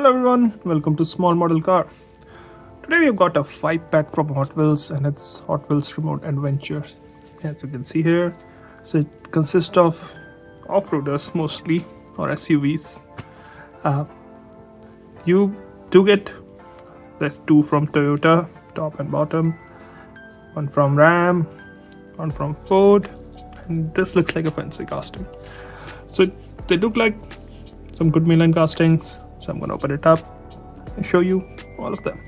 Hello everyone, welcome to Small Model Car. Today we've got a 5-pack from Hot Wheels and it's Hot Wheels Remote Adventures. As you can see here, so it consists of off-roaders mostly, or SUVs. You do get, there's 2 from Toyota, top and bottom, 1 from Ram, 1 from Ford, and this looks like a fancy casting. So they look like some good mainline castings. So I'm going to open it up and show you all of them.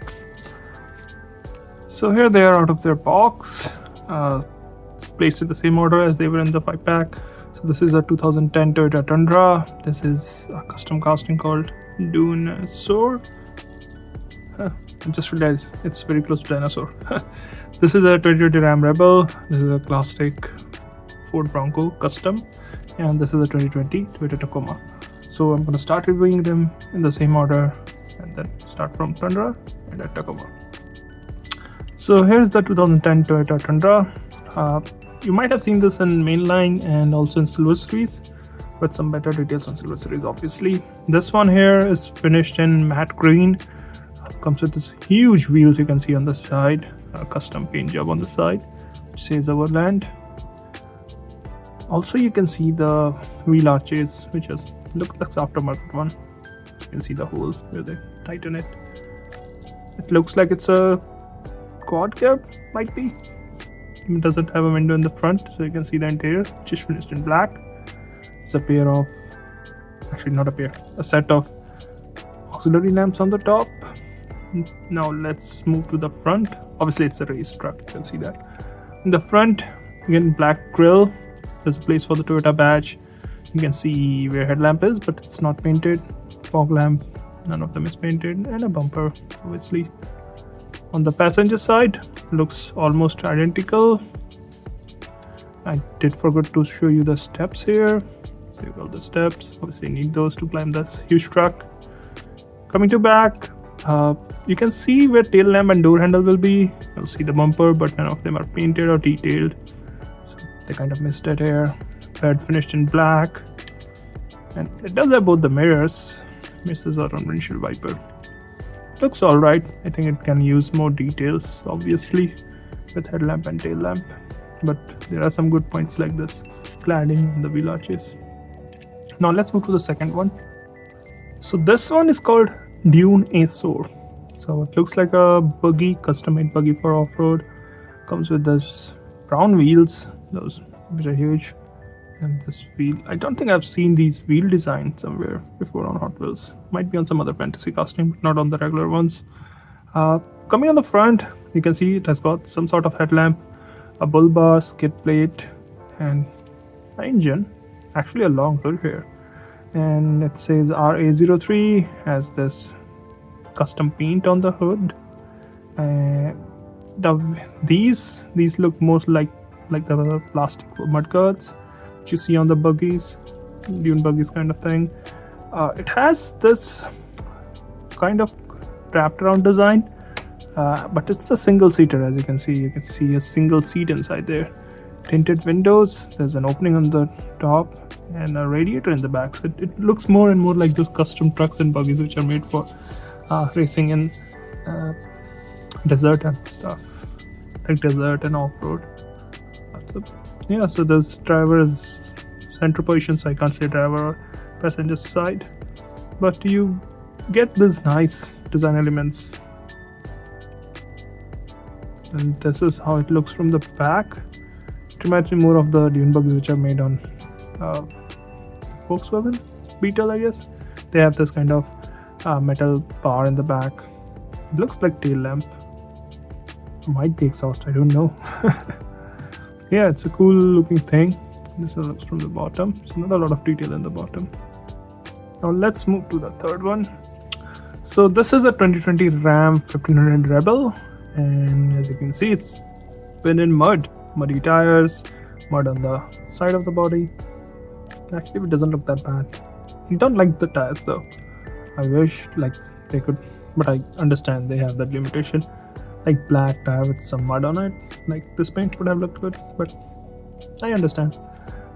So here they are out of their box. It's placed in the same order as they were in the 5-pack. So this is a 2010 Toyota Tundra. This is a custom casting called Dinosaur. I just realized it's very close to dinosaur. This is a 2020 Ram Rebel. This is a classic Ford Bronco custom. And this is a 2020 Toyota Tacoma. So I'm going to start reviewing them in the same order and then start from Tundra and then Tacoma. So here's the 2010 Toyota Tundra. You might have seen this in mainline and also in Silver Series, with some better details on Silver Series obviously. This one here is finished in matte green. Comes with this huge wheels you can see on the side, a custom paint job on the side which says Overland. Also you can see the wheel arches, which is looks like aftermarket one. You can see the holes where they tighten it. It looks like it's a quad cab, might be. It doesn't have a window in the front, so you can see the interior, which is finished in black. It's a pair of, actually not a pair, a set of auxiliary lamps on the top. Now let's move to the front. Obviously it's a race truck, you can see that. In the front, again black grille. There's a place for the Toyota badge. You can see where headlamp is, but it's not painted. Fog lamp, none of them is painted, and a bumper obviously. On the passenger side, looks almost identical. I did forget to show you the steps here. So you got the steps, obviously you need those to climb this huge truck. Coming to back, you can see where tail lamp and door handle will be. You'll see the bumper, but none of them are painted or detailed. So they kind of missed it here. Bed finished in black, and it does have both the mirrors. Misses out on windshield wiper. Looks alright. I think it can use more details obviously with headlamp and tail lamp, but there are some good points like this cladding and the wheel arches. Now let's move to the second one. So this one is called Dinosaur. So it looks like a buggy, custom made buggy for off-road. Comes with this brown wheels, those which are huge. And this wheel, I don't think I've seen these wheel designs somewhere before on Hot Wheels. Might be on some other fantasy casting, but not on the regular ones. Coming on the front, you can see it has got some sort of headlamp, a bull bar, skid plate, and an engine. Actually a long hood here. And it says RA03, has this custom paint on the hood. These look most like the plastic mudguards you see on the buggies, dune buggies kind of thing. It has this kind of wrapped around design, but it's a single seater. As you can see a single seat inside there. Tinted windows, there's an opening on the top and a radiator in the back, so it looks more and more like those custom trucks and buggies which are made for racing in desert and stuff, like desert and off-road. Yeah, so this driver is center position, so I can't say driver or passenger side, but you get these nice design elements. And this is how it looks from the back. It reminds me more of the dune buggies which are made on Volkswagen Beetle, I guess. They have this kind of metal bar in the back. It looks like tail lamp. Might be exhaust, I don't know. Yeah, it's a cool looking thing. This one looks from the bottom, so not a lot of detail in the bottom. Now let's move to the third one. So this is a 2020 Ram 1500 Rebel, and as you can see, it's been in muddy tires, mud on the side of the body. Actually, it doesn't look that bad. I don't like the tires though. I wish like they could, but I understand they have that limitation. Like black tire with some mud on it, like this paint would have looked good, but I understand.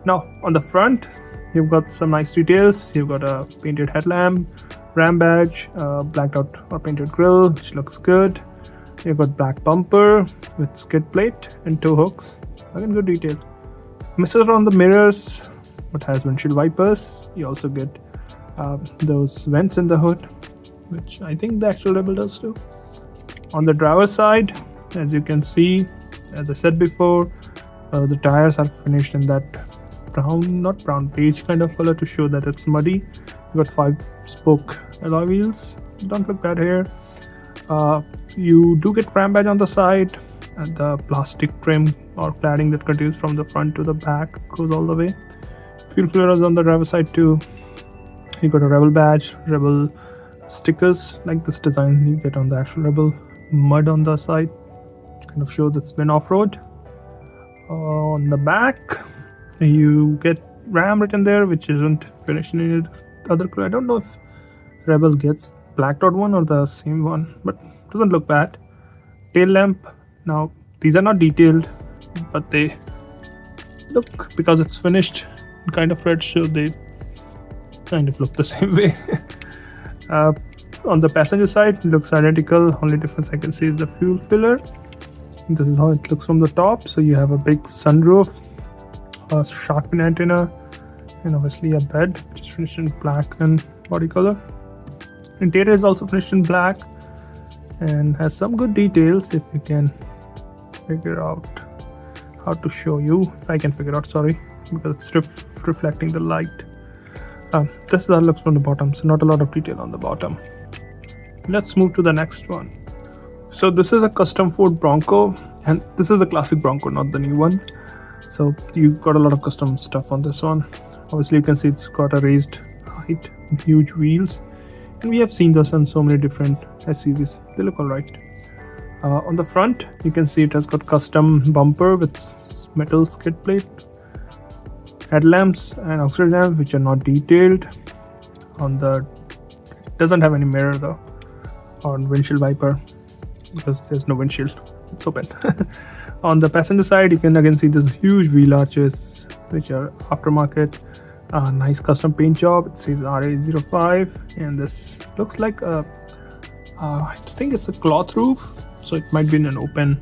Now on the front, you've got some nice details. You've got a painted headlamp, ram badge, blacked out or painted grille, which looks good. You've got black bumper with skid plate and tow hooks. Again, good detail. Misses on the mirrors, but has windshield wipers. You also get those vents in the hood, which I think the actual Rebel does too. On the driver's side, as you can see, as I said before, the tires are finished in that beige kind of color to show that it's muddy. You got 5-spoke alloy wheels. Don't look bad here. You do get ram badge on the side, and the plastic trim or cladding that continues from the front to the back goes all the way. Fuel filler is on the driver's side too. You got a Rebel badge, Rebel stickers like this design you get on the actual Rebel. Mud on the side, kind of shows it's been off-road. On the back, you get Ram written there, which isn't finished in any other color. I don't know if Rebel gets blacked out one or the same one, but doesn't look bad. Tail lamp. Now these are not detailed, but they look, because it's finished in kind of red, so they kind of look the same way. On the passenger side, it looks identical. Only difference I can see is the fuel filler. This is how it looks from the top. So you have a big sunroof, a shark fin antenna, and obviously a bed, which is finished in black and body color. Interior is also finished in black and has some good details. If you can figure out how to show you, if I can figure out, sorry, because it's reflecting the light. This is how it looks from the bottom, so not a lot of detail on the bottom. Let's move to the next one. So this is a custom Ford Bronco, and this is the classic Bronco, not the new one. So you got a lot of custom stuff on this one. Obviously you can see it's got a raised height, huge wheels, and we have seen this on so many different SUVs. They look alright. On the front, you can see it has got custom bumper with metal skid plate, headlamps and auxiliary lamps, which are not detailed. It doesn't have any mirror though, on windshield wiper, because there's no windshield, it's open. On the passenger side, you can again see these huge wheel arches, which are aftermarket. Nice custom paint job. It says RA05, and this looks like I think it's a cloth roof, so it might be in an open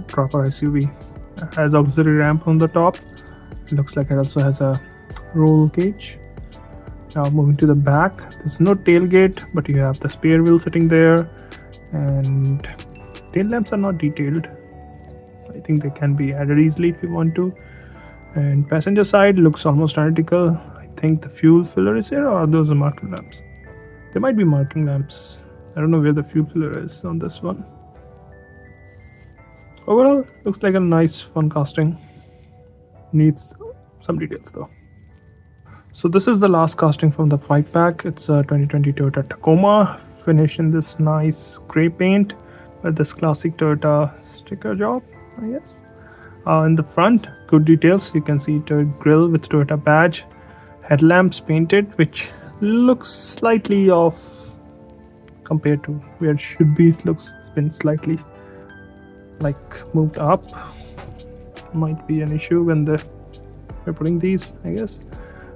truck or SUV. It has auxiliary ramp on the top. It looks like it also has a roll cage. Now moving to the back, there's no tailgate, but you have the spare wheel sitting there, and tail lamps are not detailed. I think they can be added easily if you want to. And passenger side looks almost identical. I think the fuel filler is here, or are those the marking lamps? They might be marking lamps. I don't know where the fuel filler is on this one. Overall, looks like a nice fun casting. Needs some details though. So this is the last casting from the flight pack. It's a 2020 Toyota Tacoma, finished in this nice grey paint with this classic Toyota sticker job, I guess. In the front, good details. You can see the grille with Toyota badge, headlamps painted, which looks slightly off compared to where it should be. It looks, it's been slightly like moved up. Might be an issue when we're putting these, I guess.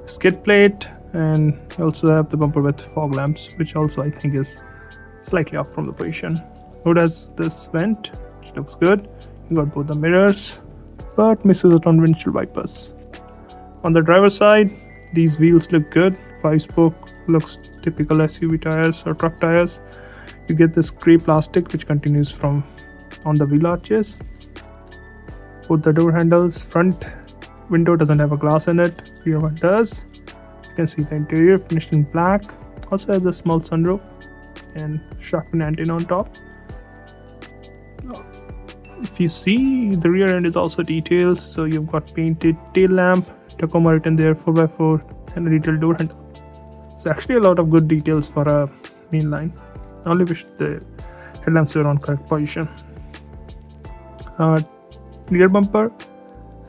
Skid plate, and you also have the bumper with fog lamps, which also I think is slightly off from the position. Hood has this vent, which looks good. You got both the mirrors, but misses it on windshield wipers. On the driver's side, these wheels look good. 5-spoke, looks typical SUV tires or truck tires. You get this grey plastic which continues from on the wheel arches. Both the door handles, front window doesn't have a glass in it, rear one does. You can see the interior finished in black. Also has a small sunroof and shark fin antenna on top. If you see, the rear end is also detailed, so you've got painted tail lamp, Tacoma written there, 4x4, and a detailed door handle. So actually a lot of good details for a mainline. I only wish the headlamps were on correct position. Rear bumper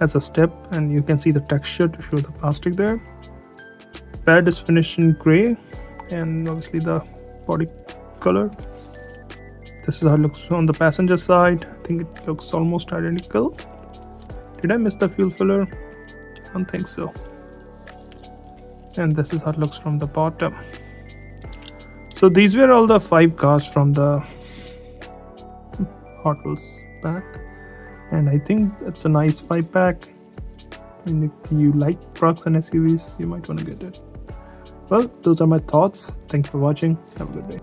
has a step, and you can see the texture to show the plastic there. Bed is finished in grey, and obviously the body color. This is how it looks on the passenger side. I think it looks almost identical. Did I miss the fuel filler? I don't think so. and this is how it looks from the bottom. So these were all the 5 cars from the Hot Wheels pack, and I think it's a nice 5-pack, and if you like trucks and SUVs, you might want to get it. Well, those are my thoughts. Thanks for watching. Have a good day.